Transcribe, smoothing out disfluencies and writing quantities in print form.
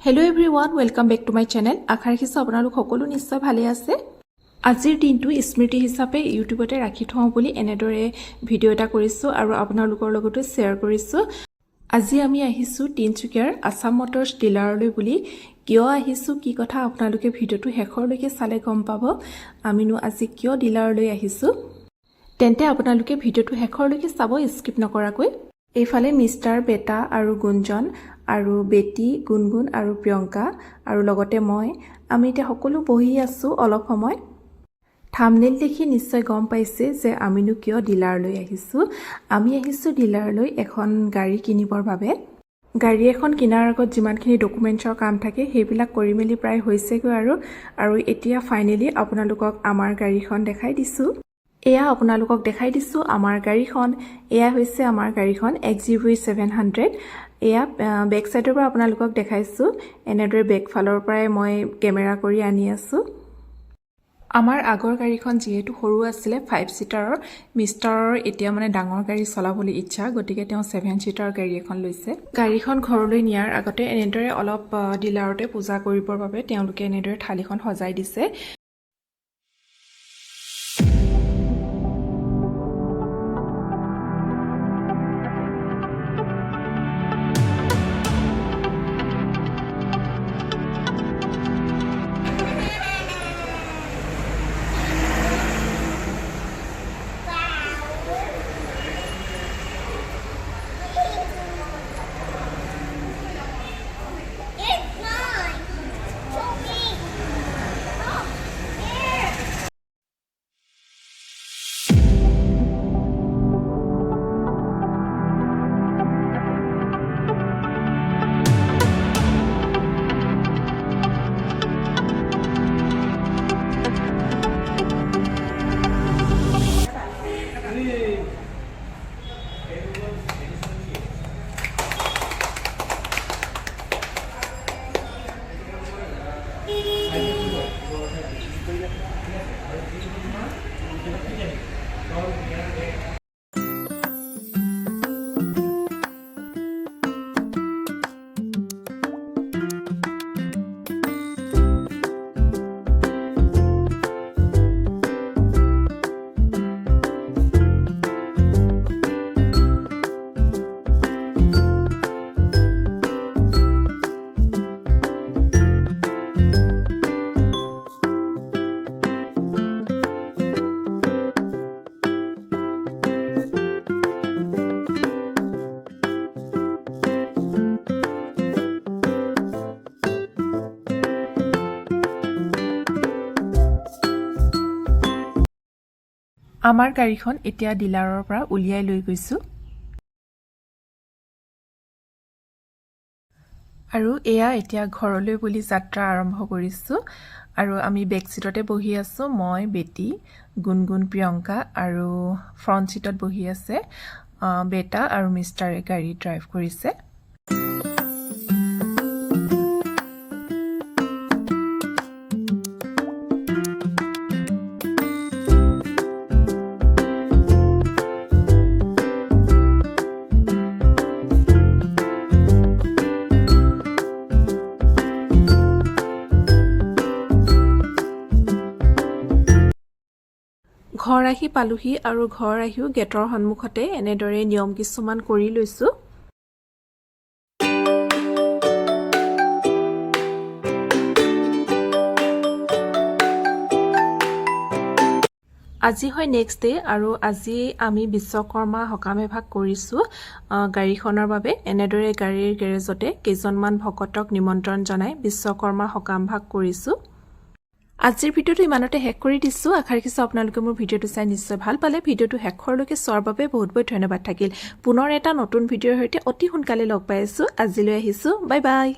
Hello everyone, welcome back to my channel. আশা ৰাখিছো আপোনালোক সকলো নিশ্চয় ভালে আছে। আজিৰ দিনটো স্মৃতি হিচাপে ইউটিউবতে ৰাখি থওঁ বুলি এনেদৰে ভিডিও এটা কৰিছো আৰু আপোনালোকৰ লগতো শেয়াৰ কৰিছো। আজি আমি আহিছো তিনচুকীয়াৰ আসাম মটৰছ ডিলাৰলৈ বুলি। কিয় আহিছো কি কথা আপোনালোকে ভিডিওটো শেষৰলৈকে চালে গম পাব। আমিনো আজি কিয় ডিলাৰলৈ আহিছো তেন্তে আপোনালোকে ভিডিওটো শেষৰলৈকে চাব স্কিপ নকৰাকৈ। এইফালে মিষ্টাৰ বেটা আৰু গুঞ্জন আৰু বেটি গুনগুন আৰু প্ৰিয়ংকা আৰু লগতে আমি এতিয়া সকলো বহি আছো অলপ সময়। থাম্বনেইল দেখি নিশ্চয় গম পাইছে যে আমিনো কিয় ডিলাৰলৈ আহিছো। আমি আহিছো ডিলাৰলৈ এখন গাড়ী কিনিবৰ বাবে। গাড়ী এখন কিনাৰ আগত যিমানখিনি ডকুমেন্টছৰ কাম থাকে সেইবিলাক কৰি মেলি প্ৰায় হৈছেগৈ আৰু এতিয়া ফাইনেলি আপোনালোকক আমাৰ গাড়ীখন দেখাই দিছো। এয়া আপোনালোকক দেখাই দিছো আমাৰ গাড়ীখন। এয়া হৈছে আমাৰ গাড়ীখন XUV700। এয়া বেক সাইডৰ পৰা আপোনালোকক দেখাইছো। এনেদৰে বেক ফালৰ পৰাই মই কেমেৰা কৰি আনি আছো। আমাৰ আগৰ গাড়ীখন যেহেতু সৰু আছিলে 5 সিটাৰৰ, মিষ্টাৰৰ এতিয়া ডাঙৰ গাড়ী চলাবলৈ ইচ্ছা, গতিকে তেওঁ 7 সিটাৰ গাড়ী এখন লৈছে। গাড়ীখন ঘৰলৈ নিয়াৰ আগতে এনেদৰে অলপ ডিলাৰতে পূজা কৰিবৰ বাবে তেওঁলোকে এনেদৰে থালিখন সজাই দিছে। আমাৰ গাড়ীখন এতিয়া ডিলাৰৰ পৰা উলিয়াই লৈ গৈছো আৰু এয়া এতিয়া ঘৰলৈ বুলি যাত্ৰা আৰম্ভ কৰিছো। আৰু আমি বেক সিটতে বহি আছো, মই বেটি গুনগুন প্ৰিয়ংকা আৰু ফ্ৰন্ট সিটত বহি আছে বেটা আৰু মিষ্টাৰে গাড়ী ড্ৰাইভ কৰিছে। ঘৰ আহি পালোহি আৰু ঘৰ আহিও গেটৰ সন্মুখতে এনেদৰে নিয়ম কিছুমান কৰি লৈছো। আজি হয় নেক্সট ডে আৰু আজি আমি বিশ্বকৰ্মা সকামে ভাগ কৰিছো গাড়ীখনৰ বাবে। এনেদৰে গাড়ীৰ গেৰেজতে কেইজনমান ভকতক নিমন্ত্ৰণ জনাই বিশ্বকৰ্মা সকাম ভাগ কৰিছো। আজিৰ ভিডিওটো ইমানতে শেষ কৰি দিছো। আশা ৰাখিছো আপোনালোকে মোৰ ভিডিওটো চাই নিশ্চয় ভাল পালে। ভিডিওটো শেষৰলৈকে চোৱাৰ বাবে বহুত বহুত ধন্যবাদ থাকিল। পুনৰ এটা নতুন ভিডিওৰ সৈতে অতি সোনকালে লগ পাই আছো। আজিলৈ আহিছো, বাই বাই।